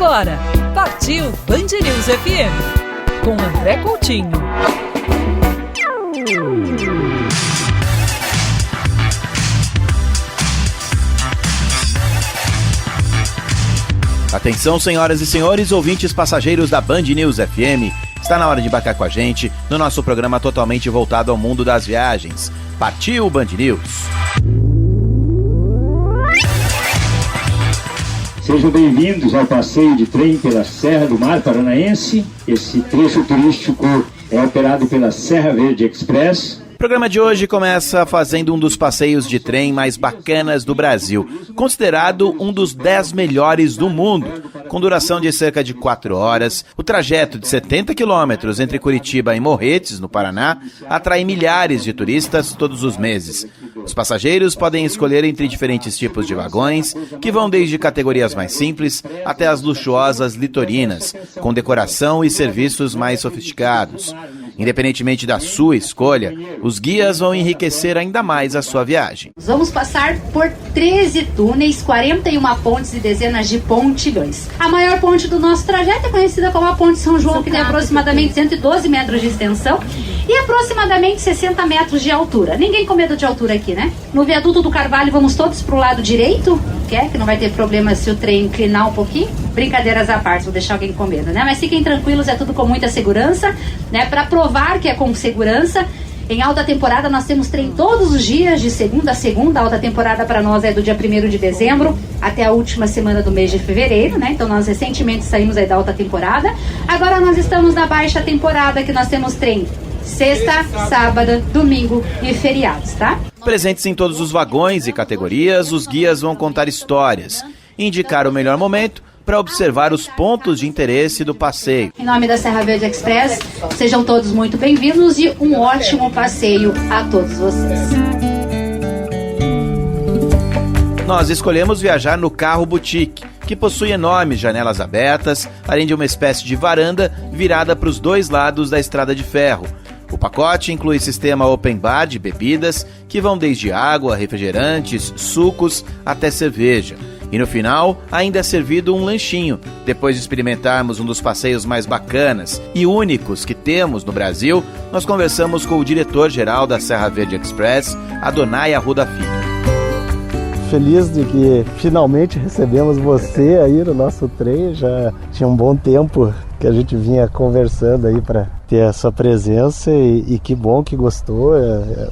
agora, partiu Band News FM, com André Coutinho. Atenção, senhoras e senhores, ouvintes passageiros da Band News FM. Está na hora de embarcar com a gente no nosso programa totalmente voltado ao mundo das viagens. Partiu Band News! Sejam bem-vindos ao passeio de trem pela Serra do Mar Paranaense. Esse trecho turístico é operado pela Serra Verde Express. O programa de hoje começa fazendo um dos passeios de trem mais bacanas do Brasil, considerado um dos 10 melhores do mundo. Com duração de cerca de 4 horas, o trajeto de 70 quilômetros entre Curitiba e Morretes, no Paraná, atrai milhares de turistas todos os meses. Os passageiros podem escolher entre diferentes tipos de vagões, que vão desde categorias mais simples até as luxuosas litorinas, com decoração e serviços mais sofisticados. Independentemente da sua escolha, os guias vão enriquecer ainda mais a sua viagem. Vamos passar por 13 túneis, 41 pontes e dezenas de pontilhões. A maior ponte do nosso trajeto é conhecida como a Ponte São João, que tem aproximadamente 112 metros de extensão e aproximadamente 60 metros de altura. Ninguém com medo de altura aqui, né? No viaduto do Carvalho vamos todos pro lado direito, que não vai ter problema se o trem inclinar um pouquinho. Brincadeiras à parte, vou deixar alguém com medo, né? Mas fiquem tranquilos, é tudo com muita segurança, né? Para provar que é com segurança, em alta temporada nós temos trem todos os dias, de segunda a segunda. A alta temporada para nós é do dia 1º de dezembro até a última semana do mês de fevereiro, né? Então nós recentemente saímos aí da alta temporada. Agora nós estamos na baixa temporada, que nós temos trem sexta, sábado, domingo e feriados, tá? Presentes em todos os vagões e categorias, os guias vão contar histórias, indicar o melhor momento para observar os pontos de interesse do passeio. Em nome da Serra Verde Express, sejam todos muito bem-vindos e um ótimo passeio a todos vocês. Nós escolhemos viajar no carro boutique, que possui enormes janelas abertas, além de uma espécie de varanda virada para os dois lados da estrada de ferro. O pacote inclui sistema open bar de bebidas, que vão desde água, refrigerantes, sucos até cerveja. E no final, ainda é servido um lanchinho. Depois de experimentarmos um dos passeios mais bacanas e únicos que temos no Brasil, nós conversamos com o diretor-geral da Serra Verde Express, Adonai Arruda Filho. Feliz de que finalmente recebemos você aí no nosso trem. Já tinha um bom tempo que a gente vinha conversando aí para ter a sua presença e que bom que gostou.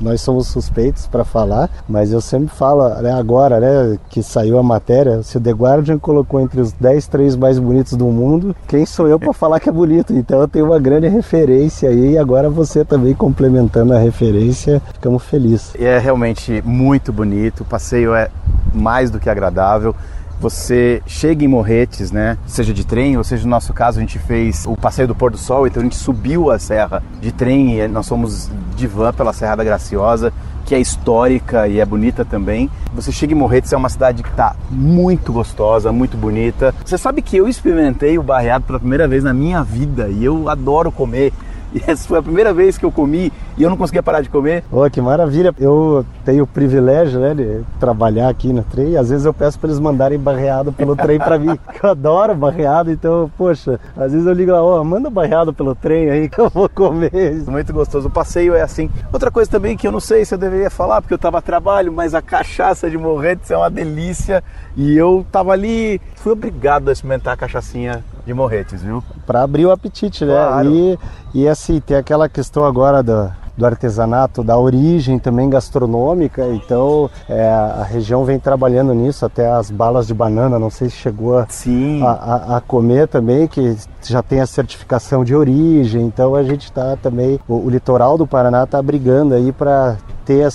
Nós somos suspeitos para falar, mas eu sempre falo, né, agora, né, que saiu a matéria, se o The Guardian colocou entre os 10 trens mais bonitos do mundo, quem sou eu para falar que é bonito? Então eu tenho uma grande referência aí e agora você também complementando a referência, ficamos felizes. É realmente muito bonito, o passeio é mais do que agradável. Você chega em Morretes, né? Seja de trem, ou seja, no nosso caso, a gente fez o passeio do Pôr do Sol, então a gente subiu a serra de trem e nós fomos de van pela Serra da Graciosa, que é histórica e é bonita também. Você chega em Morretes, é uma cidade que está muito gostosa, muito bonita. Você sabe que eu experimentei o barreado pela primeira vez na minha vida e eu adoro comer. E essa foi a primeira vez que eu comi e eu não conseguia parar de comer. Oh, que maravilha! Eu tenho o privilégio, né, de trabalhar aqui no trem e às vezes eu peço para eles mandarem barreado pelo trem para mim. Eu adoro barreado, então, poxa, às vezes eu ligo lá, manda barreado pelo trem aí que eu vou comer. Muito gostoso, o passeio é assim. Outra coisa também que eu não sei se eu deveria falar, porque eu estava a trabalho, mas a cachaça de Morretes é uma delícia e eu estava ali, fui obrigado a experimentar a cachaçinha de Morretes, viu? Para abrir o apetite, né? Claro. E assim, tem aquela questão agora do artesanato, da origem também gastronômica, então a região vem trabalhando nisso, até as balas de banana, não sei se chegou a comer também, que já tem a certificação de origem, então a gente está também, o litoral do Paraná está brigando aí para ter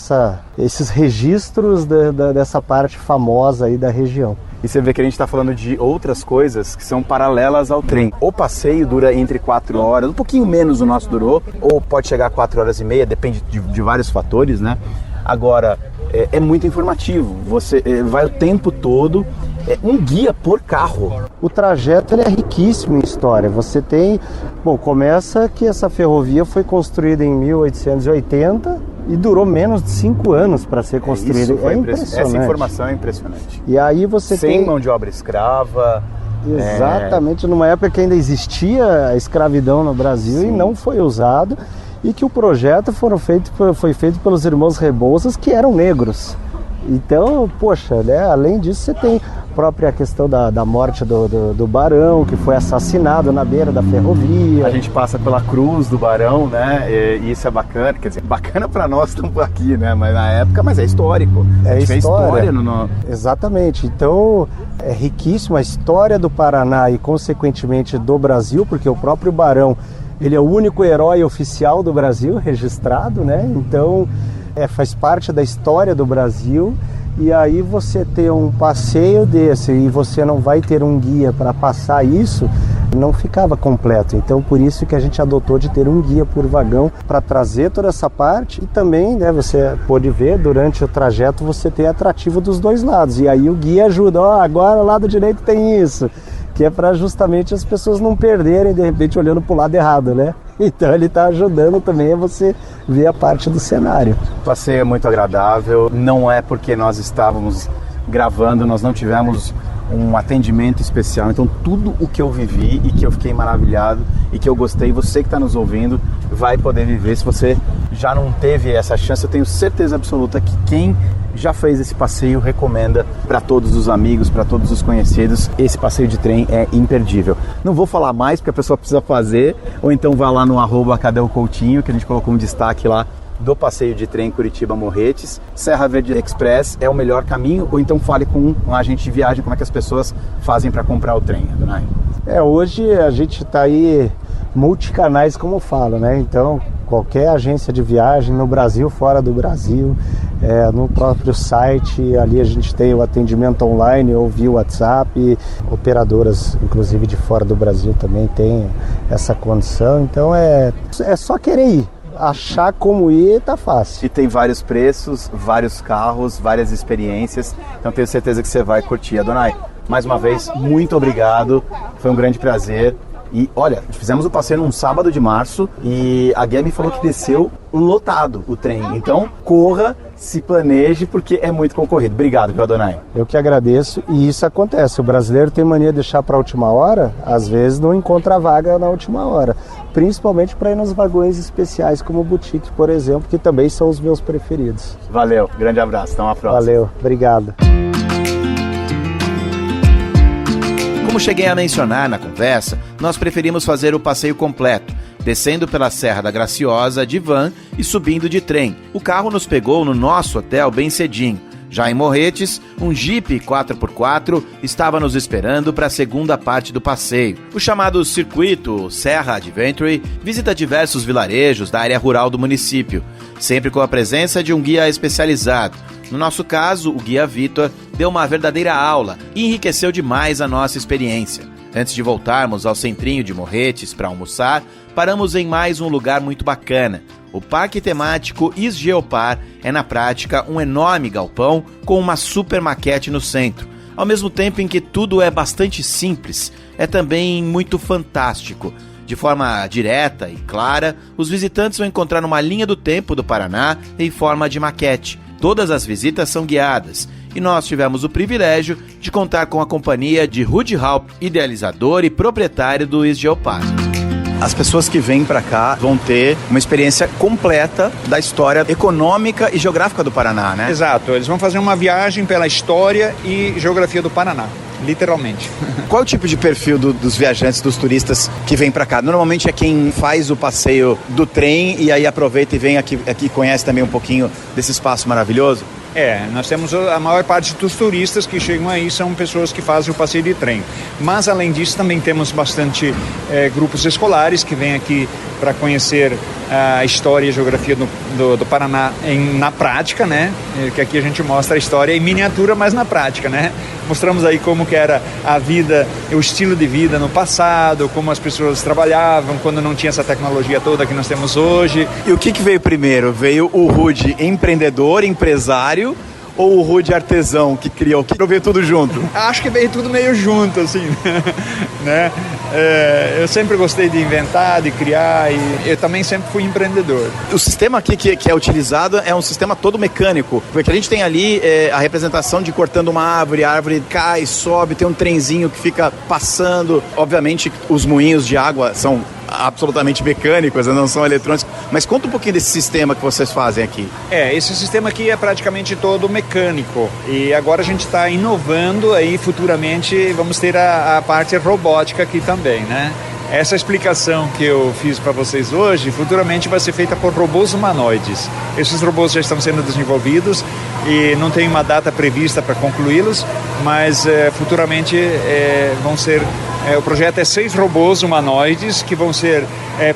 esses registros dessa parte famosa aí da região. E você vê que a gente está falando de outras coisas que são paralelas ao trem. O passeio dura entre 4 horas, um pouquinho menos o nosso durou, ou pode chegar a 4 horas e meia, depende de vários fatores, né? Agora, é muito informativo, você vai o tempo todo, um guia por carro. O trajeto ele é riquíssimo em história, você tem, começa que essa ferrovia foi construída em 1880, e durou menos de 5 anos para ser construída. Isso foi impressionante. Essa informação é impressionante. E aí você sem mão de obra escrava, Exatamente, numa época que ainda existia a escravidão no Brasil. Sim. E não foi usado, e que o projeto foi feito pelos irmãos Rebouças, que eram negros. Então, poxa, né, além disso você tem a própria questão da morte do Barão, que foi assassinado na beira da ferrovia. A gente passa pela cruz do Barão, né, e isso é bacana, quer dizer, bacana para nós estamos aqui, né, mas na época, mas é histórico. É história. Exatamente, então é riquíssima a história do Paraná e consequentemente do Brasil, porque o próprio Barão, ele é o único herói oficial do Brasil registrado, né, então faz parte da história do Brasil. E aí você ter um passeio desse e você não vai ter um guia para passar isso, não ficava completo. Então por isso que a gente adotou de ter um guia por vagão para trazer toda essa parte. E também, né, você pode ver, durante o trajeto você tem atrativo dos dois lados. E aí o guia ajuda, agora o lado direito tem isso, que é para justamente as pessoas não perderem, de repente, olhando para o lado errado, né? Então ele está ajudando também a você ver a parte do cenário. O passeio é muito agradável, não é porque nós estávamos gravando, nós não tivemos um atendimento especial, então tudo o que eu vivi e que eu fiquei maravilhado e que eu gostei, você que está nos ouvindo vai poder viver. Se você já não teve essa chance, eu tenho certeza absoluta que quem já fez esse passeio recomenda para todos os amigos, para todos os conhecidos. Esse passeio de trem é imperdível. Não vou falar mais porque a pessoa precisa fazer, ou então vai lá no @CadêOCoutinho, que a gente colocou um destaque lá do passeio de trem Curitiba-Morretes. Serra Verde Express é o melhor caminho, ou então fale com um agente de viagem como é que as pessoas fazem para comprar o trem, Adonai. Hoje a gente está aí multicanais, como fala, né? Então qualquer agência de viagem no Brasil, fora do Brasil, no próprio site, ali a gente tem o atendimento online ou via WhatsApp, operadoras inclusive de fora do Brasil também tem essa condição, então é só querer ir. Achar como ir tá fácil. E tem vários preços, vários carros, várias experiências, então tenho certeza que você vai curtir. Adonai, mais uma vez, muito obrigado, foi um grande prazer. E olha, fizemos o passeio num sábado de março e a Guia me falou que desceu lotado o trem. Então, corra, se planeje, porque é muito concorrido. Obrigado, viu, Adonai? Eu que agradeço, e isso acontece. O brasileiro tem mania de deixar para a última hora, às vezes não encontra vaga na última hora. Principalmente para ir nos vagões especiais, como o Boutique, por exemplo, que também são os meus preferidos. Valeu, grande abraço, até uma próxima. Valeu, obrigado. Como cheguei a mencionar na conversa, nós preferimos fazer o passeio completo, descendo pela Serra da Graciosa de van e subindo de trem. O carro nos pegou no nosso hotel bem cedinho. Já em Morretes, um Jeep 4x4 estava nos esperando para a segunda parte do passeio. O chamado circuito Serra Adventure visita diversos vilarejos da área rural do município, sempre com a presença de um guia especializado. No nosso caso, o guia Vitor deu uma verdadeira aula e enriqueceu demais a nossa experiência. Antes de voltarmos ao centrinho de Morretes para almoçar, paramos em mais um lugar muito bacana. O parque temático Isgeopar é, na prática, um enorme galpão com uma super maquete no centro. Ao mesmo tempo em que tudo é bastante simples, é também muito fantástico. De forma direta e clara, os visitantes vão encontrar uma linha do tempo do Paraná em forma de maquete. Todas as visitas são guiadas e nós tivemos o privilégio de contar com a companhia de Rudy Haupt, idealizador e proprietário do Isgeopar. As pessoas que vêm para cá vão ter uma experiência completa da história econômica e geográfica do Paraná, né? Exato, eles vão fazer uma viagem pela história e geografia do Paraná, literalmente. Qual é o tipo de perfil dos viajantes, dos turistas que vêm para cá? Normalmente é quem faz o passeio do trem e aí aproveita e vem aqui e conhece também um pouquinho desse espaço maravilhoso? Nós temos a maior parte dos turistas que chegam aí são pessoas que fazem o passeio de trem. Mas, além disso, também temos bastante grupos escolares que vêm aqui para conhecer a história e a geografia do Paraná na prática, né? Que aqui a gente mostra a história em miniatura, mas na prática, né? Mostramos aí como que era a vida, o estilo de vida no passado, como as pessoas trabalhavam quando não tinha essa tecnologia toda que nós temos hoje. E o que veio primeiro? Veio o Rudy empreendedor, empresário, ou o Rudy artesão que criou? Que veio tudo junto? Acho que veio tudo meio junto, assim, né? eu sempre gostei de inventar, de criar, e eu também sempre fui empreendedor. O sistema aqui que é utilizado é um sistema todo mecânico, porque a gente tem ali a representação de cortando uma árvore, a árvore cai, sobe, tem um trenzinho que fica passando. Obviamente os moinhos de água são absolutamente mecânicos, não são eletrônicos, mas conta um pouquinho desse sistema que vocês fazem aqui. Esse sistema aqui é praticamente todo mecânico, e agora a gente está inovando, aí futuramente vamos ter a parte robótica aqui também, né? Essa explicação que eu fiz para vocês hoje, futuramente vai ser feita por robôs humanoides. Esses robôs já estão sendo desenvolvidos e não tem uma data prevista para concluí-los, mas futuramente vão ser... o projeto é 6 robôs humanoides que vão ser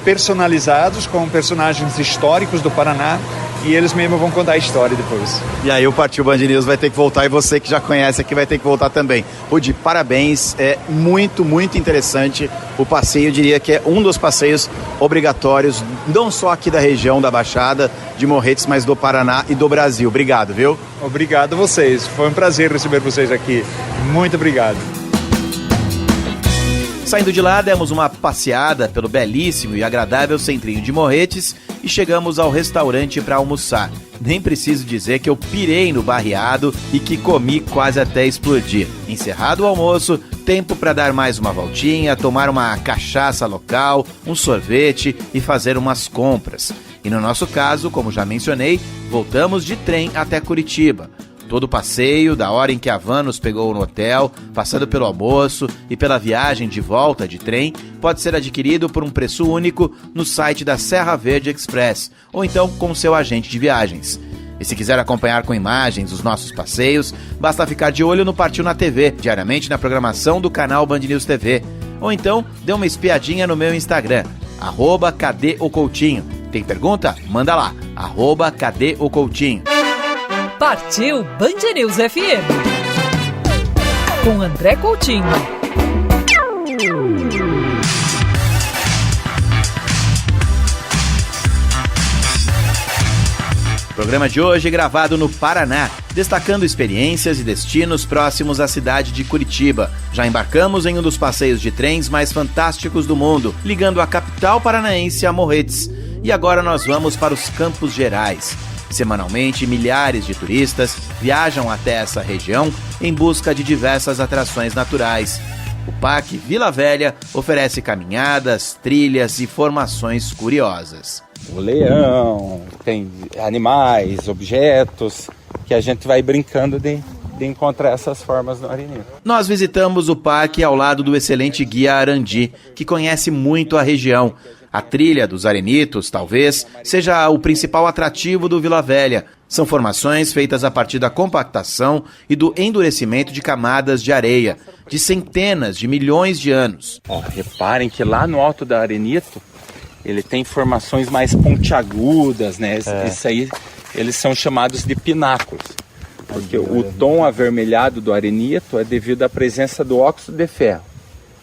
personalizados com personagens históricos do Paraná, e eles mesmos vão contar a história depois. E aí o Partiu Band News vai ter que voltar, e você que já conhece aqui vai ter que voltar também. Rudy, parabéns, é muito, muito interessante o passeio. Eu diria que é um dos passeios obrigatórios, não só aqui da região da Baixada de Morretes, mas do Paraná e do Brasil. Obrigado, viu? Obrigado a vocês, foi um prazer receber vocês aqui. Muito obrigado. Saindo de lá, demos uma passeada pelo belíssimo e agradável centrinho de Morretes e chegamos ao restaurante para almoçar. Nem preciso dizer que eu pirei no barreado e que comi quase até explodir. Encerrado o almoço, tempo para dar mais uma voltinha, tomar uma cachaça local, um sorvete e fazer umas compras. E no nosso caso, como já mencionei, voltamos de trem até Curitiba. Todo o passeio, da hora em que a van nos pegou no hotel, passando pelo almoço e pela viagem de volta de trem, pode ser adquirido por um preço único no site da Serra Verde Express, ou então com seu agente de viagens. E se quiser acompanhar com imagens os nossos passeios, basta ficar de olho no Partiu na TV, diariamente na programação do canal Band News TV. Ou então, dê uma espiadinha no meu Instagram, @CadêOCoutinho. Tem pergunta? Manda lá, @CadêOCoutinho. Partiu Band News FM com André Coutinho. Programa de hoje gravado no Paraná, destacando experiências e destinos próximos à cidade de Curitiba. Já embarcamos em um dos passeios de trens mais fantásticos do mundo, ligando a capital paranaense a Morretes. E agora nós vamos para os Campos Gerais. Semanalmente, milhares de turistas viajam até essa região em busca de diversas atrações naturais. O Parque Vila Velha oferece caminhadas, trilhas e formações curiosas. O leão, tem animais, objetos, que a gente vai brincando de encontrar essas formas no Arenito. Nós visitamos o parque ao lado do excelente guia Arandi, que conhece muito a região. A trilha dos Arenitos, talvez, seja o principal atrativo do Vila Velha. São formações feitas a partir da compactação e do endurecimento de camadas de areia, de centenas de milhões de anos. Reparem que lá no alto da Arenito, ele tem formações mais pontiagudas, né? Isso aí, eles são chamados de pináculos. Porque o tom avermelhado do arenito é devido à presença do óxido de ferro.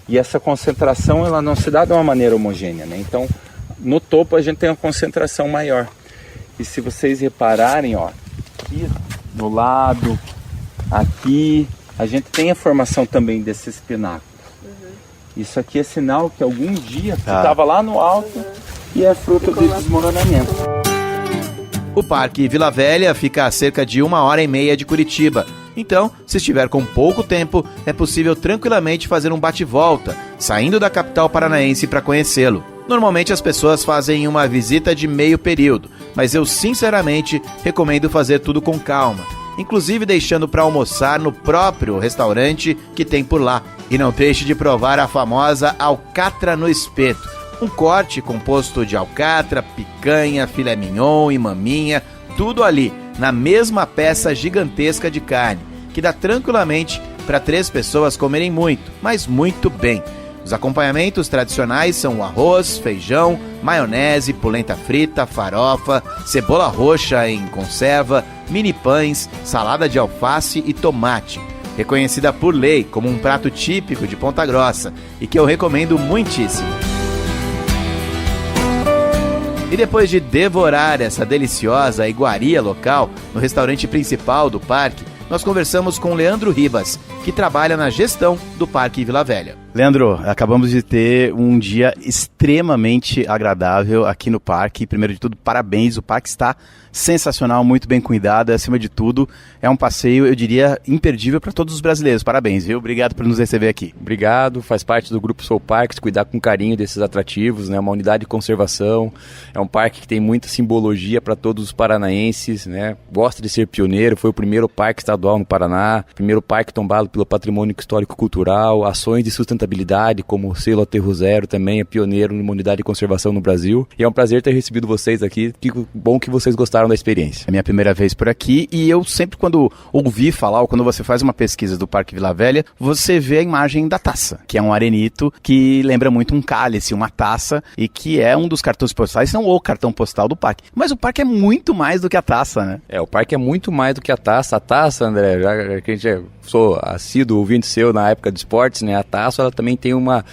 E essa concentração ela não se dá de uma maneira homogênea, né? Então, no topo a gente tem uma concentração maior. E se vocês repararem, aqui no lado, aqui, a gente tem a formação também desses pináculos. Isso aqui é sinal que algum dia você estava lá no alto e é fruto de desmoronamento. O Parque Vila Velha fica a cerca de 1h30 de Curitiba. Então, se estiver com pouco tempo, é possível tranquilamente fazer um bate-volta, saindo da capital paranaense para conhecê-lo. Normalmente as pessoas fazem uma visita de meio período, mas eu sinceramente recomendo fazer tudo com calma, inclusive deixando para almoçar no próprio restaurante que tem por lá. E não deixe de provar a famosa alcatra no espeto, um corte composto de alcatra, picanha, filé mignon e maminha, tudo ali, na mesma peça gigantesca de carne, que dá tranquilamente para 3 pessoas comerem muito, mas muito bem. Os acompanhamentos tradicionais são o arroz, feijão, maionese, polenta frita, farofa, cebola roxa em conserva, mini pães, salada de alface e tomate. Reconhecida por lei como um prato típico de Ponta Grossa e que eu recomendo muitíssimo. E depois de devorar essa deliciosa iguaria local no restaurante principal do parque, nós conversamos com Leandro Ribas, que trabalha na gestão do Parque Vila Velha. Leandro, acabamos de ter um dia extremamente agradável aqui no parque. Primeiro de tudo, parabéns, o parque está sensacional, muito bem cuidado, acima de tudo. É um passeio, eu diria, imperdível para todos os brasileiros. Parabéns, viu? Obrigado por nos receber aqui. Obrigado, faz parte do Grupo Sou Parques, cuidar com carinho desses atrativos, né? Uma unidade de conservação, é um parque que tem muita simbologia para todos os paranaenses, né? Gosta de ser pioneiro, foi o primeiro parque estadual no Paraná, primeiro parque tombado pelo Patrimônio Histórico-Cultural, ações de sustentabilidade, como o selo Aterro Zero, também é pioneiro numa unidade de conservação no Brasil. E é um prazer ter recebido vocês aqui, que bom que vocês gostaram da experiência. É a minha primeira vez por aqui e eu sempre, quando ouvi falar, ou quando você faz uma pesquisa do Parque Vila Velha, você vê a imagem da taça, que é um arenito que lembra muito um cálice, uma taça, e que é um dos cartões postais, não o cartão postal do parque. Mas o parque é muito mais do que a taça, né? O parque é muito mais do que a taça. A taça, André, já que a gente sou assíduo ouvinte seu na época de esportes, né? A taça, ela também tem uma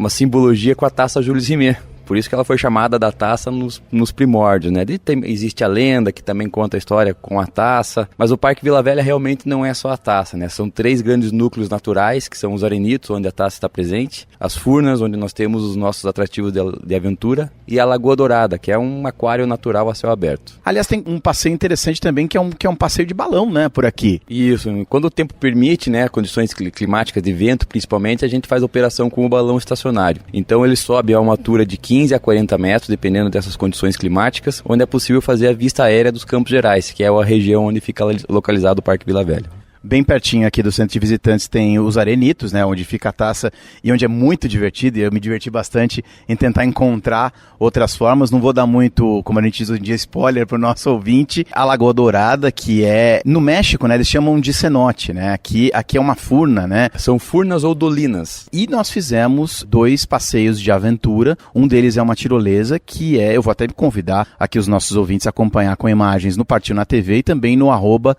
simbologia com a taça Jules Rimet. Por isso que ela foi chamada da taça nos primórdios, né? Existe a lenda que também conta a história com a taça, mas o Parque Vila Velha realmente não é só a taça, né? São 3 grandes núcleos naturais, que são os arenitos, onde a taça está presente, as furnas, onde nós temos os nossos atrativos de aventura, e a Lagoa Dourada, que é um aquário natural a céu aberto. Aliás, tem um passeio interessante também, que é um passeio de balão, né? Por aqui. Isso, quando o tempo permite, né? Condições climáticas de vento, principalmente, a gente faz a operação com o balão estacionário. Então ele sobe a uma altura de 15 a 40 metros, dependendo dessas condições climáticas, onde é possível fazer a vista aérea dos Campos Gerais, que é a região onde fica localizado o Parque Vila Velha. Bem pertinho aqui do centro de visitantes tem os arenitos, né, onde fica a taça e onde é muito divertido, e eu me diverti bastante em tentar encontrar outras formas. Não vou dar muito, como a gente diz hoje em dia, spoiler para o nosso ouvinte. A Lagoa Dourada, que é no México, né, eles chamam de cenote, né, aqui é uma furna, né. São furnas ou dolinas. E nós fizemos 2 passeios de aventura, um deles é uma tirolesa, que eu vou até convidar aqui os nossos ouvintes a acompanhar com imagens no Partiu na TV e também no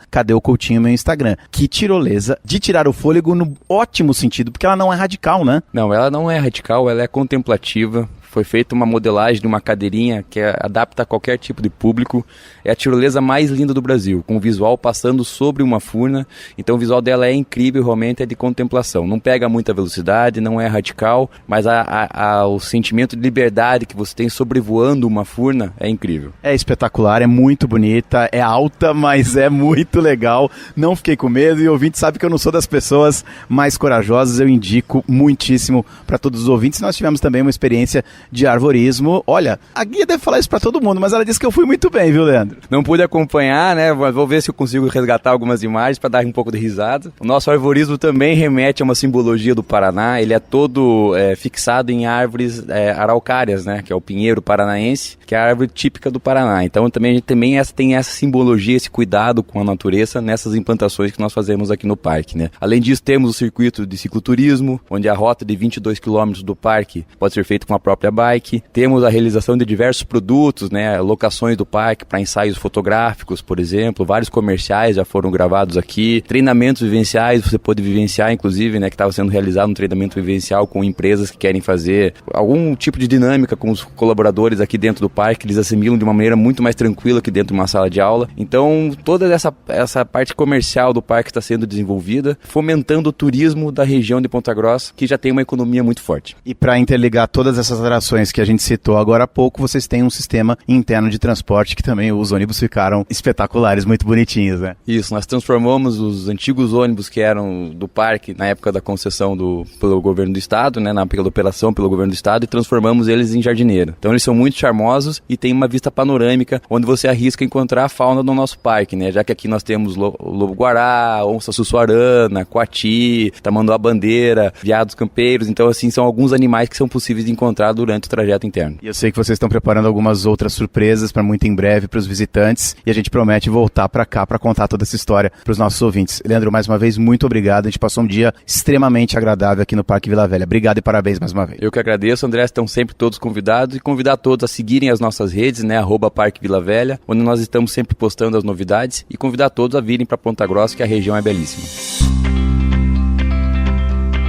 @CadêOCoutinho, meu Instagram. Que tirolesa de tirar o fôlego no ótimo sentido, porque ela não é radical, né? Não, ela não é radical, ela é contemplativa. Foi feita uma modelagem de uma cadeirinha que adapta a qualquer tipo de público. É a tirolesa mais linda do Brasil, com o visual passando sobre uma furna. Então o visual dela é incrível, realmente é de contemplação. Não pega muita velocidade, não é radical, mas o sentimento de liberdade que você tem sobrevoando uma furna é incrível. É espetacular, é muito bonita, é alta, mas é muito legal. Não fiquei com medo e o ouvinte sabe que eu não sou das pessoas mais corajosas. Eu indico muitíssimo para todos os ouvintes. Nós tivemos também uma experiência de arvorismo. Olha, a guia deve falar isso pra todo mundo, mas ela disse que eu fui muito bem, viu, Leandro? Não pude acompanhar, né? Vou ver se eu consigo resgatar algumas imagens para dar um pouco de risada. O nosso arvorismo também remete a uma simbologia do Paraná. Ele é todo fixado em árvores araucárias, né? Que é o pinheiro paranaense, que é a árvore típica do Paraná. Então também a gente tem essa simbologia, esse cuidado com a natureza nessas implantações que nós fazemos aqui no parque, né? Além disso, temos o circuito de cicloturismo, onde a rota de 22 quilômetros do parque pode ser feita com a própria bike. Temos a realização de diversos produtos, né, locações do parque para ensaios fotográficos, por exemplo, vários comerciais já foram gravados aqui, treinamentos vivenciais, você pode vivenciar, inclusive, né, que estava sendo realizado um treinamento vivencial com empresas que querem fazer algum tipo de dinâmica com os colaboradores aqui dentro do parque, eles assimilam de uma maneira muito mais tranquila que dentro de uma sala de aula. Então, toda essa parte comercial do parque está sendo desenvolvida, fomentando o turismo da região de Ponta Grossa, que já tem uma economia muito forte. E para interligar todas essas atrações que a gente citou agora há pouco, vocês têm um sistema interno de transporte que também os ônibus ficaram espetaculares, muito bonitinhos, né? Isso, nós transformamos os antigos ônibus que eram do parque na época da concessão pelo governo do estado, né, pela operação pelo governo do estado, e transformamos eles em jardineira. Então eles são muito charmosos e tem uma vista panorâmica onde você arrisca encontrar a fauna do nosso parque, né? Já que aqui nós temos lobo-guará, onça sussuarana, coati, tamanduá-bandeira, veados campeiros. Então assim, são alguns animais que são possíveis de encontrar durante o trajeto interno. E eu sei que vocês estão preparando algumas outras surpresas para muito em breve para os visitantes e a gente promete voltar para cá para contar toda essa história para os nossos ouvintes. Leandro, mais uma vez, muito obrigado. A gente passou um dia extremamente agradável aqui no Parque Vila Velha. Obrigado e parabéns mais uma vez. Eu que agradeço, André. Estão sempre todos convidados e convidar todos a seguirem as nossas redes, né? @Parque Vila Velha, onde nós estamos sempre postando as novidades, e convidar todos a virem para Ponta Grossa, que a região é belíssima.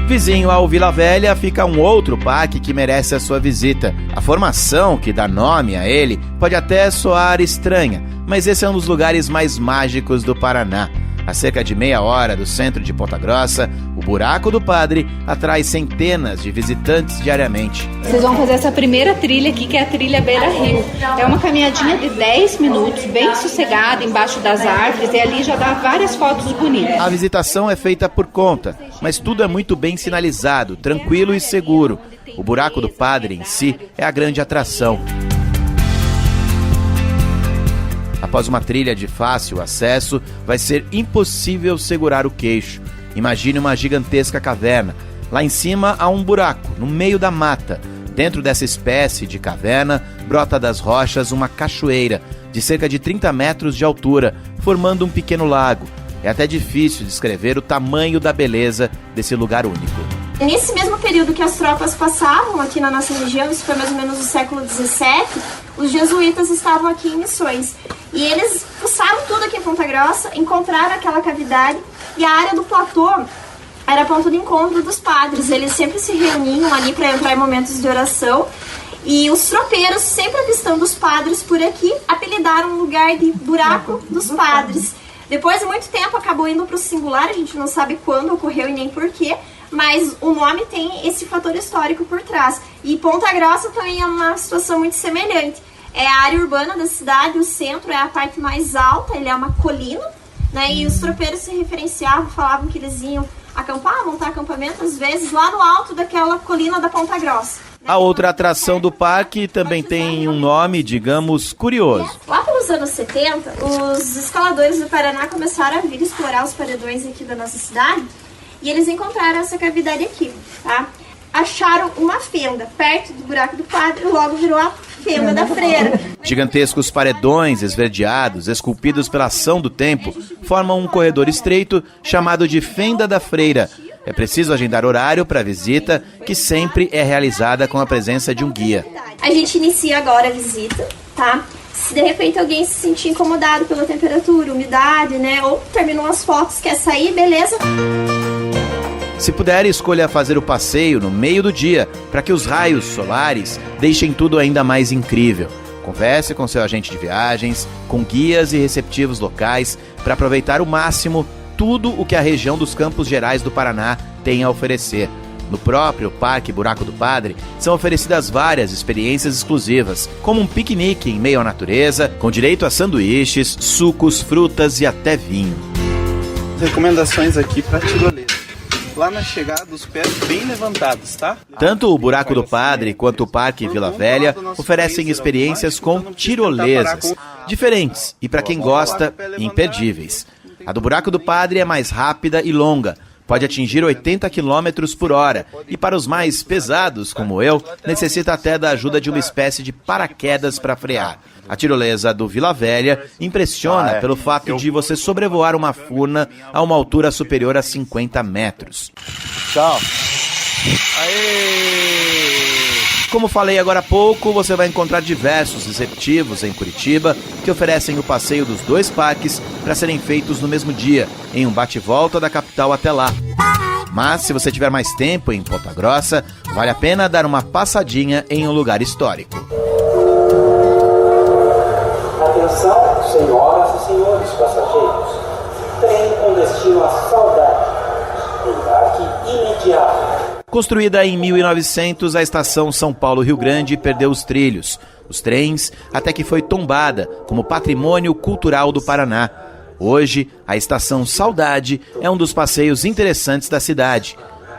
Vizinho ao Vila Velha fica um outro parque que merece a sua visita. A formação que dá nome a ele pode até soar estranha, mas esse é um dos lugares mais mágicos do Paraná. A cerca de meia hora do centro de Ponta Grossa, o Buraco do Padre atrai centenas de visitantes diariamente. Vocês vão fazer essa primeira trilha aqui, que é a trilha Beira Rio. É uma caminhadinha de 10 minutos, bem sossegada, embaixo das árvores, e ali já dá várias fotos bonitas. A visitação é feita por conta, mas tudo é muito bem sinalizado, tranquilo e seguro. O Buraco do Padre em si é a grande atração. Após uma trilha de fácil acesso, vai ser impossível segurar o queixo. Imagine uma gigantesca caverna. Lá em cima há um buraco, no meio da mata. Dentro dessa espécie de caverna, brota das rochas uma cachoeira de cerca de 30 metros de altura, formando um pequeno lago. É até difícil descrever o tamanho da beleza desse lugar único. Nesse mesmo período que as tropas passavam aqui na nossa região, isso foi mais ou menos no século XVII, os jesuítas estavam aqui em missões. E eles fuçaram tudo aqui em Ponta Grossa, encontraram aquela cavidade, e a área do platô era ponto de encontro dos padres. Eles sempre se reuniam ali para entrar em momentos de oração. E os tropeiros, sempre avistando os padres por aqui, apelidaram o lugar de Buraco dos Padres. Depois de muito tempo acabou indo para o singular, a gente não sabe quando ocorreu e nem porquê, mas o nome tem esse fator histórico por trás. E Ponta Grossa também é uma situação muito semelhante. É a área urbana da cidade, o centro é a parte mais alta, ele é uma colina, né? E os tropeiros se referenciavam, falavam que eles iam acampar, montar acampamento, às vezes lá no alto daquela colina da Ponta Grossa. A outra atração do parque também tem um nome, digamos, curioso. Lá pelos anos 70, os escaladores do Paraná começaram a vir explorar os paredões aqui da nossa cidade e eles encontraram essa cavidade aqui, tá? Acharam uma fenda perto do Buraco do Padre e logo virou a fenda da freira. Gigantescos paredões esverdeados, esculpidos pela ação do tempo, formam um corredor estreito chamado de Fenda da Freira. É preciso agendar horário para a visita, que sempre é realizada com a presença de um guia. A gente inicia agora a visita, tá? Se de repente alguém se sentir incomodado pela temperatura, umidade, né? Ou terminou as fotos, quer sair, beleza? Se puder, escolha fazer o passeio no meio do dia, para que os raios solares deixem tudo ainda mais incrível. Converse com seu agente de viagens, com guias e receptivos locais, para aproveitar ao máximo tudo o que a região dos Campos Gerais do Paraná tem a oferecer. No próprio Parque Buraco do Padre, são oferecidas várias experiências exclusivas, como um piquenique em meio à natureza, com direito a sanduíches, sucos, frutas e até vinho. Recomendações aqui para tirolesa. Lá na chegada, os pés bem levantados, tá? Tanto o Buraco do Padre quanto o Parque Vila Velha oferecem experiências com tirolesas, diferentes e, para quem gosta, imperdíveis. A do Buraco do Padre é mais rápida e longa, pode atingir 80 km por hora e, para os mais pesados, como eu, necessita até da ajuda de uma espécie de paraquedas para frear. A tirolesa do Vila Velha impressiona pelo fato de você sobrevoar uma furna a uma altura superior a 50 metros. Tchau! Como falei agora há pouco, você vai encontrar diversos receptivos em Curitiba que oferecem o passeio dos dois parques para serem feitos no mesmo dia, em um bate-volta da capital até lá. Mas, se você tiver mais tempo em Ponta Grossa, vale a pena dar uma passadinha em um lugar histórico. Atenção, senhoras e senhores passageiros. Trem com destino à saudade. Embarque imediato. Construída em 1900, a estação São Paulo-Rio Grande perdeu os trilhos, os trens, até que foi tombada como patrimônio cultural do Paraná. Hoje, a estação Saudade é um dos passeios interessantes da cidade.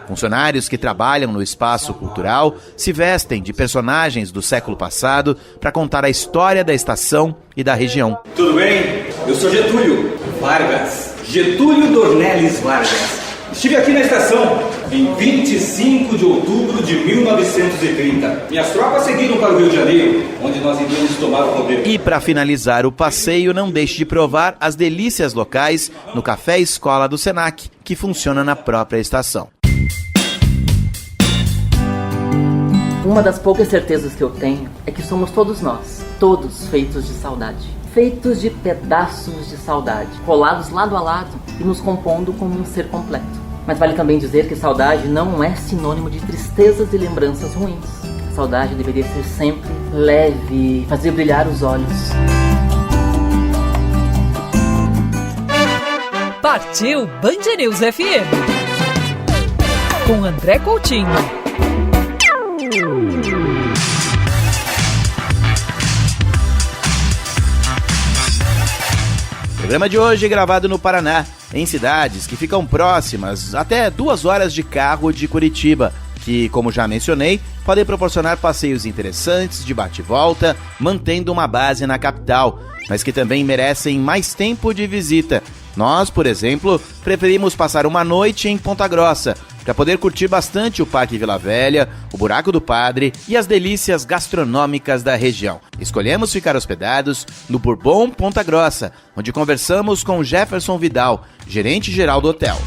Funcionários que trabalham no espaço cultural se vestem de personagens do século passado para contar a história da estação e da região. Tudo bem? Eu sou Getúlio Vargas, Getúlio Dornelles Vargas. Estive aqui na estação em 25 de outubro de 1930. Minhas tropas seguiram para o Rio de Janeiro, onde nós iríamos tomar o poder. E para finalizar o passeio, não deixe de provar as delícias locais no Café Escola do Senac, que funciona na própria estação. Uma das poucas certezas que eu tenho é que somos todos nós, todos feitos de saudade. Feitos de pedaços de saudade, colados lado a lado e nos compondo como um ser completo. Mas vale também dizer que saudade não é sinônimo de tristezas e lembranças ruins. A saudade deveria ser sempre leve, fazer brilhar os olhos. Partiu Band News FM. Com André Coutinho. O programa de hoje é gravado no Paraná, em cidades que ficam próximas, até 2 horas de carro de Curitiba, que, como já mencionei, podem proporcionar passeios interessantes de bate e volta, mantendo uma base na capital, mas que também merecem mais tempo de visita. Nós, por exemplo, preferimos passar uma noite em Ponta Grossa, para poder curtir bastante o Parque Vila Velha, o Buraco do Padre e as delícias gastronômicas da região. Escolhemos ficar hospedados no Bourbon Ponta Grossa, onde conversamos com Jefferson Vidal, gerente-geral do hotel.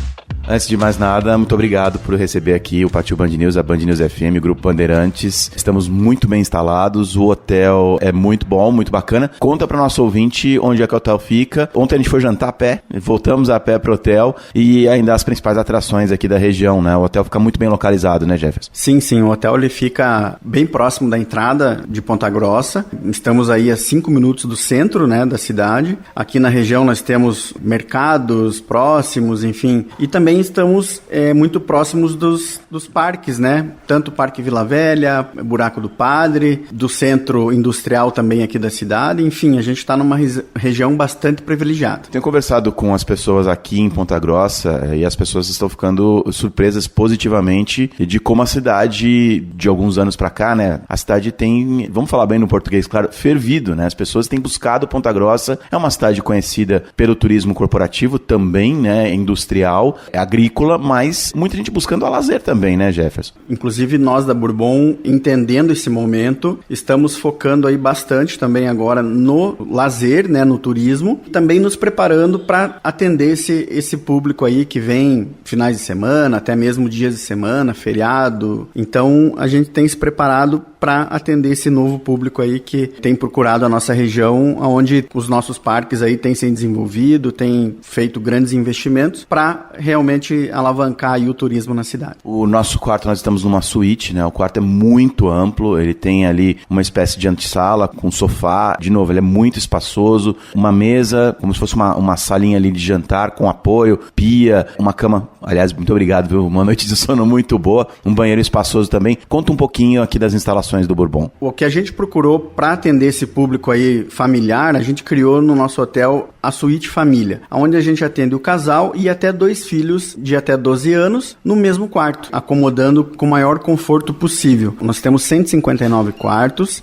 Antes de mais nada, muito obrigado por receber aqui o Partiu Band News, a Band News FM, o Grupo Bandeirantes. Estamos muito bem instalados, o hotel é muito bom, muito bacana. Conta para o nosso ouvinte onde é que o hotel fica. Ontem a gente foi jantar a pé, voltamos a pé para o hotel e ainda as principais atrações aqui da região, né? O hotel fica muito bem localizado, né, Jefferson? Sim, o hotel ele fica bem próximo da entrada de Ponta Grossa. Estamos aí a 5 minutos do centro, né, da cidade. Aqui na região nós temos mercados próximos, enfim, e também estamos muito próximos dos parques, né? Tanto o Parque Vila Velha, Buraco do Padre, do centro industrial também aqui da cidade. Enfim, a gente está numa região bastante privilegiada. Tenho conversado com as pessoas aqui em Ponta Grossa e as pessoas estão ficando surpresas positivamente de como a cidade, de alguns anos para cá, né? A cidade tem, vamos falar bem no português, claro, fervido, né? As pessoas têm buscado Ponta Grossa. É uma cidade conhecida pelo turismo corporativo também, né? Industrial, agrícola, mas muita gente buscando a lazer também, né, Jefferson? Inclusive nós da Bourbon, entendendo esse momento, estamos focando aí bastante também agora no lazer, né, no turismo, também nos preparando para atender esse público aí que vem finais de semana, até mesmo dias de semana, feriado. Então a gente tem se preparado para atender esse novo público aí que tem procurado a nossa região, onde os nossos parques aí têm se desenvolvido, têm feito grandes investimentos para realmente alavancar aí o turismo na cidade. O nosso quarto, nós estamos numa suíte, né? O quarto é muito amplo, ele tem ali uma espécie de antessala com sofá, de novo, ele é muito espaçoso, uma mesa, como se fosse uma salinha ali de jantar com apoio, pia, uma cama, aliás, muito obrigado, viu? Uma noite de sono muito boa, um banheiro espaçoso também. Conta um pouquinho aqui das instalações do Bourbon. O que a gente procurou para atender esse público aí familiar, a gente criou no nosso hotel a Suíte Família, onde a gente atende o casal e até 2 filhos de até 12 anos no mesmo quarto, acomodando com o maior conforto possível. Nós temos 159 quartos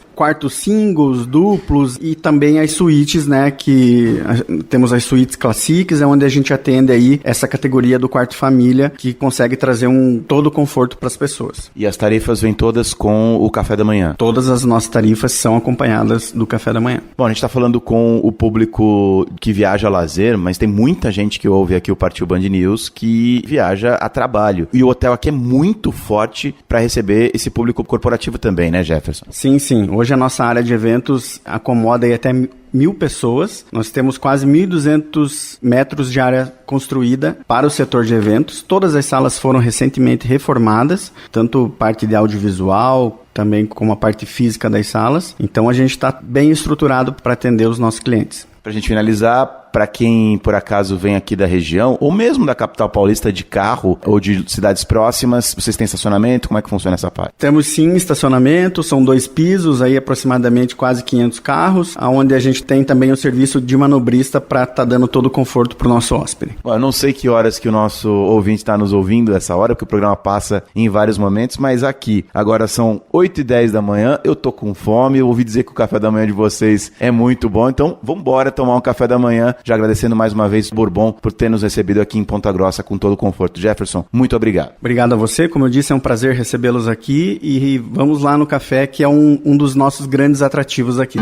singles, duplos e também as suítes, né, que temos as suítes classiques, é onde a gente atende aí essa categoria do quarto família, que consegue trazer todo o conforto para as pessoas. E as tarifas vêm todas com o café da manhã? Todas as nossas tarifas são acompanhadas do café da manhã. Bom, a gente está falando com o público que viaja a lazer, mas tem muita gente que ouve aqui o Partiu Band News que viaja a trabalho. E o hotel aqui é muito forte para receber esse público corporativo também, né, Jefferson? Sim. Hoje a nossa área de eventos acomoda aí até 1.000 pessoas. Nós temos quase 1.200 metros de área construída para o setor de eventos. Todas as salas foram recentemente reformadas, tanto parte de audiovisual, também como a parte física das salas. Então a gente está bem estruturado para atender os nossos clientes. Para a gente finalizar, para quem por acaso vem aqui da região, ou mesmo da capital paulista de carro, ou de cidades próximas, vocês têm estacionamento? Como é que funciona essa parte? Temos sim estacionamento, são 2 pisos, aí aproximadamente quase 500 carros, onde a gente tem também o serviço de manobrista para estar dando todo o conforto para o nosso hóspede. Bom, eu não sei que horas que o nosso ouvinte está nos ouvindo essa hora, porque o programa passa em vários momentos, mas aqui, agora são 8h10 da manhã, eu tô com fome, eu ouvi dizer que o café da manhã de vocês é muito bom, então vamos embora tomar um café da manhã. Já agradecendo mais uma vez o Bourbon por ter nos recebido aqui em Ponta Grossa com todo o conforto. Jefferson, muito obrigado. Obrigado a você, como eu disse, é um prazer recebê-los aqui e vamos lá no café, que é um dos nossos grandes atrativos aqui.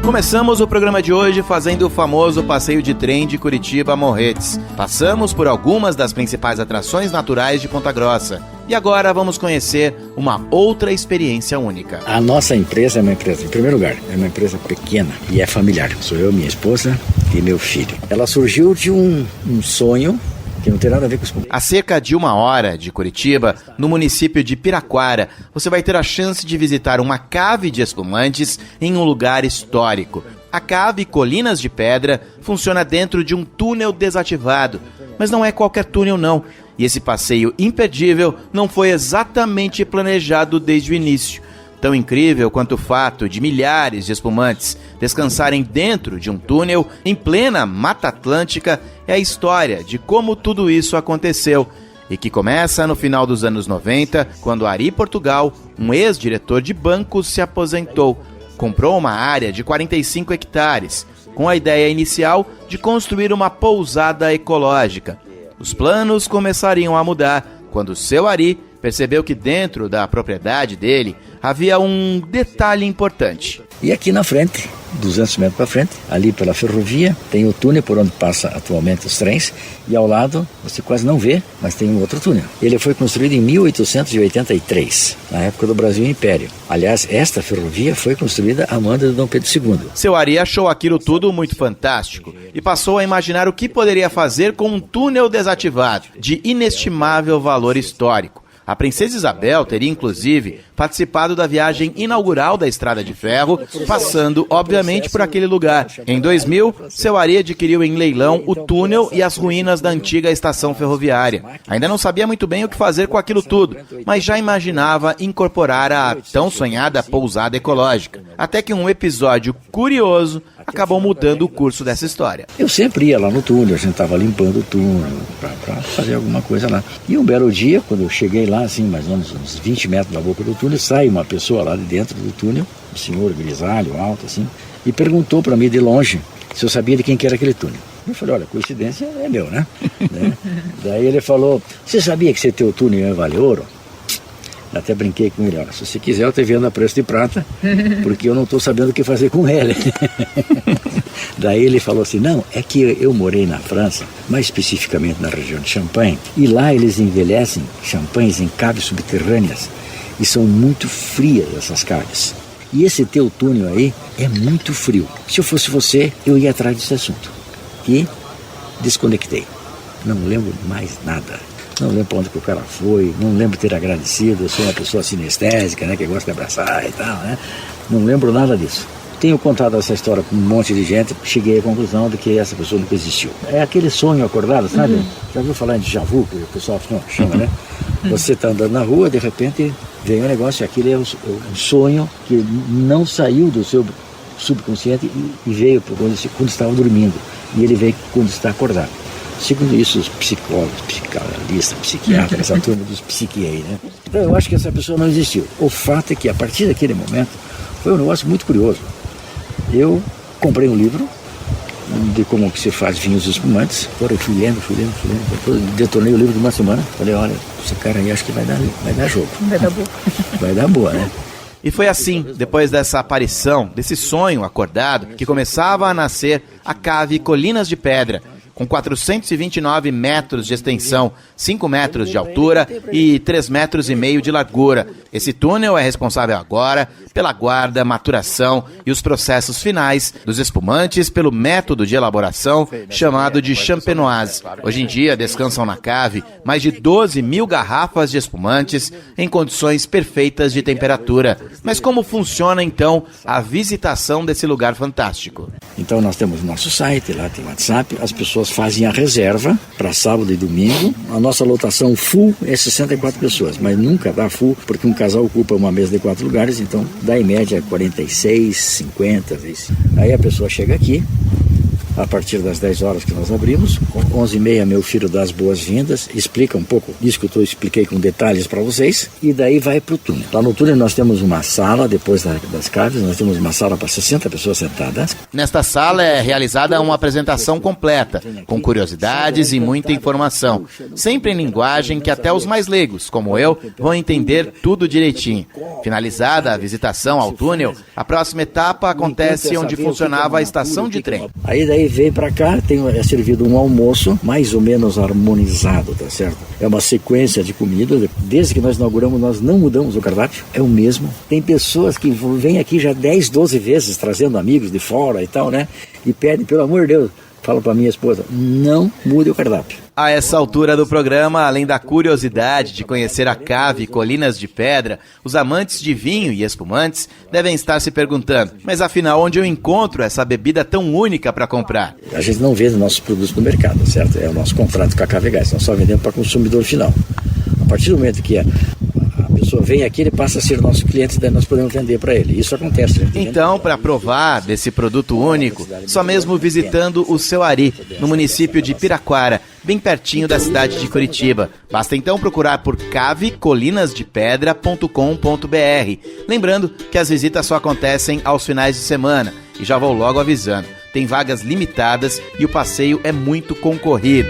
Começamos o programa de hoje fazendo o famoso passeio de trem de Curitiba a Morretes. Passamos por algumas das principais atrações naturais de Ponta Grossa. E agora vamos conhecer uma outra experiência única. A nossa empresa é uma empresa, em primeiro lugar, é uma empresa pequena e é familiar. Sou eu, minha esposa e meu filho. Ela surgiu de um sonho que não tem nada a ver com isso. A cerca de 1 hora de Curitiba, no município de Piraquara, você vai ter a chance de visitar uma cave de espumantes em um lugar histórico. A cave Colinas de Pedra funciona dentro de um túnel desativado, mas não é qualquer túnel não. E esse passeio imperdível não foi exatamente planejado desde o início. Tão incrível quanto o fato de milhares de espumantes descansarem dentro de um túnel em plena Mata Atlântica é a história de como tudo isso aconteceu, e que começa no final dos anos 90, quando Ari Portugal, um ex-diretor de bancos, se aposentou. Comprou uma área de 45 hectares, com a ideia inicial de construir uma pousada ecológica. Os planos começariam a mudar quando seu Ari percebeu que dentro da propriedade dele havia um detalhe importante. E aqui na frente, 200 metros para frente, ali pela ferrovia, tem o túnel por onde passa atualmente os trens, e ao lado, você quase não vê, mas tem um outro túnel. Ele foi construído em 1883, na época do Brasil Império. Aliás, esta ferrovia foi construída a mando de Dom Pedro II. Seu Ari achou aquilo tudo muito fantástico e passou a imaginar o que poderia fazer com um túnel desativado, de inestimável valor histórico. A princesa Isabel teria, inclusive, participado da viagem inaugural da Estrada de Ferro, passando, obviamente, por aquele lugar. Em 2000, seu Ari adquiriu em leilão o túnel e as ruínas da antiga estação ferroviária. Ainda não sabia muito bem o que fazer com aquilo tudo, mas já imaginava incorporar a tão sonhada pousada ecológica. Até que um episódio curioso acabou mudando o curso dessa história. Eu sempre ia lá no túnel, a gente estava limpando o túnel para fazer alguma coisa lá. E um belo dia, quando eu cheguei lá, assim, mais ou menos uns 20 metros da boca do túnel, sai uma pessoa lá de dentro do túnel, um senhor grisalho, alto assim, e perguntou para mim de longe se eu sabia de quem que era aquele túnel. Eu falei, olha, coincidência é meu, né? Daí ele falou, você sabia que esse teu túnel vale ouro? Até brinquei com ele, olha, se você quiser eu te vendo a preço de prata, porque eu não estou sabendo o que fazer com ele. Daí ele falou assim, não, é que eu morei na França, mais especificamente na região de Champagne, e lá eles envelhecem champanhes em caves subterrâneas, e são muito frias essas caves. E esse teu túnel aí é muito frio. Se eu fosse você, eu ia atrás desse assunto. E desconectei. Não lembro mais nada. Não lembro para onde que o cara foi, não lembro ter agradecido, eu sou uma pessoa sinestésica, né, que gosta de abraçar e tal, né? Não lembro nada disso. Tenho contado essa história com um monte de gente, cheguei à conclusão de que essa pessoa nunca existiu. É aquele sonho acordado, sabe? Já ouviu falar em déjà vu, que o pessoal chama, né? Você está andando na rua, de repente vem um negócio, aquilo é um sonho que não saiu do seu subconsciente e veio quando estava dormindo. E ele veio quando está acordado. Segundo isso, os psicólogos, psicanalistas, psiquiatras, essa turma dos psiqui aí, né? Então eu acho que essa pessoa não existiu. O fato é que a partir daquele momento foi um negócio muito curioso. Eu comprei um livro de como que se faz vinhos espumantes. Agora eu fui lendo, detonei o livro de uma semana. Falei, olha, esse cara aí acho que vai dar jogo. Vai dar boa. Vai dar boa, né? E foi assim, depois dessa aparição, desse sonho acordado, que começava a nascer a cave Colinas de Pedra, com 429 metros de extensão, 5 metros de altura e 3,5 metros de largura. Esse túnel é responsável agora pela guarda, maturação e os processos finais dos espumantes pelo método de elaboração chamado de champenoise. Hoje em dia descansam na cave mais de 12 mil garrafas de espumantes em condições perfeitas de temperatura. Mas como funciona então a visitação desse lugar fantástico? Então nós temos nosso site, lá tem WhatsApp, as pessoas fazem a reserva para sábado e domingo. A nossa lotação full é 64 pessoas, mas nunca dá full, porque um casal ocupa uma mesa de 4 lugares, então dá em média 46, 50. Aí a pessoa chega aqui, a partir das 10 horas que nós abrimos, 11h30 meu filho dá as boas-vindas, explica um pouco isso que eu expliquei com detalhes para vocês, e daí vai para o túnel. Lá no túnel nós temos uma sala, depois das caves, nós temos uma sala para 60 pessoas sentadas. Nesta sala é realizada uma apresentação completa, com curiosidades e muita informação, sempre em linguagem que até os mais leigos, como eu, vão entender tudo direitinho. Finalizada a visitação ao túnel, a próxima etapa acontece onde funcionava a estação de trem. Aí daí vem para cá, é servido um almoço mais ou menos harmonizado, tá certo? É uma sequência de comida, desde que nós inauguramos nós não mudamos o cardápio, é o mesmo. Tem pessoas que vêm aqui já 10, 12 vezes trazendo amigos de fora e tal, né? E pedem, pelo amor de Deus, falo para minha esposa, não mude o cardápio. A essa altura do programa, além da curiosidade de conhecer a cave Colinas de Pedra, os amantes de vinho e espumantes devem estar se perguntando, mas afinal, onde eu encontro essa bebida tão única para comprar? A gente não vende nossos produtos no mercado, certo? É o nosso contrato com a Cave Gás, nós só vendemos para consumidor final. A partir do momento que a pessoa vem aqui, ele passa a ser nosso cliente, daí nós podemos vender para ele. Isso acontece. Então, para provar desse produto único, só mesmo visitando o Seu Ari, no município de Piraquara, bem pertinho da cidade de Curitiba. Basta então procurar por cavecolinasdepedra.com.br. Lembrando que as visitas só acontecem aos finais de semana. E já vou logo avisando, tem vagas limitadas e o passeio é muito concorrido.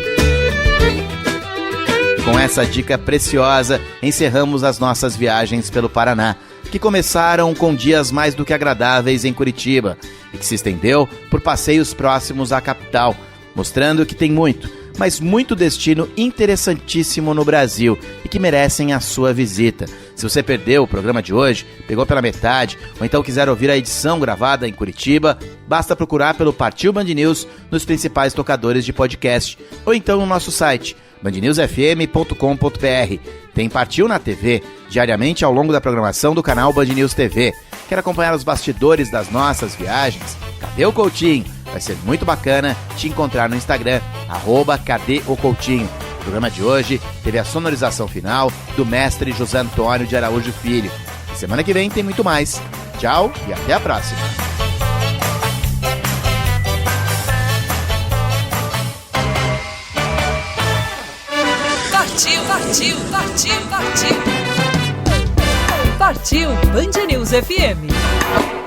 Com essa dica preciosa, encerramos as nossas viagens pelo Paraná, que começaram com dias mais do que agradáveis em Curitiba e que se estendeu por passeios próximos à capital, mostrando que tem muito, mas muito destino interessantíssimo no Brasil e que merecem a sua visita. Se você perdeu o programa de hoje, pegou pela metade, ou então quiser ouvir a edição gravada em Curitiba, basta procurar pelo Partiu Band News nos principais tocadores de podcast, ou então no nosso site, bandnewsfm.com.br. Tem Partiu na TV, diariamente ao longo da programação do canal Band News TV. Quer acompanhar os bastidores das nossas viagens? Cadê o Coutinho? Vai ser muito bacana te encontrar no Instagram, @CadêOCoutinho. O programa de hoje teve a sonorização final do mestre José Antônio de Araújo Filho. Semana que vem tem muito mais. Tchau e até a próxima. Partiu Band News FM.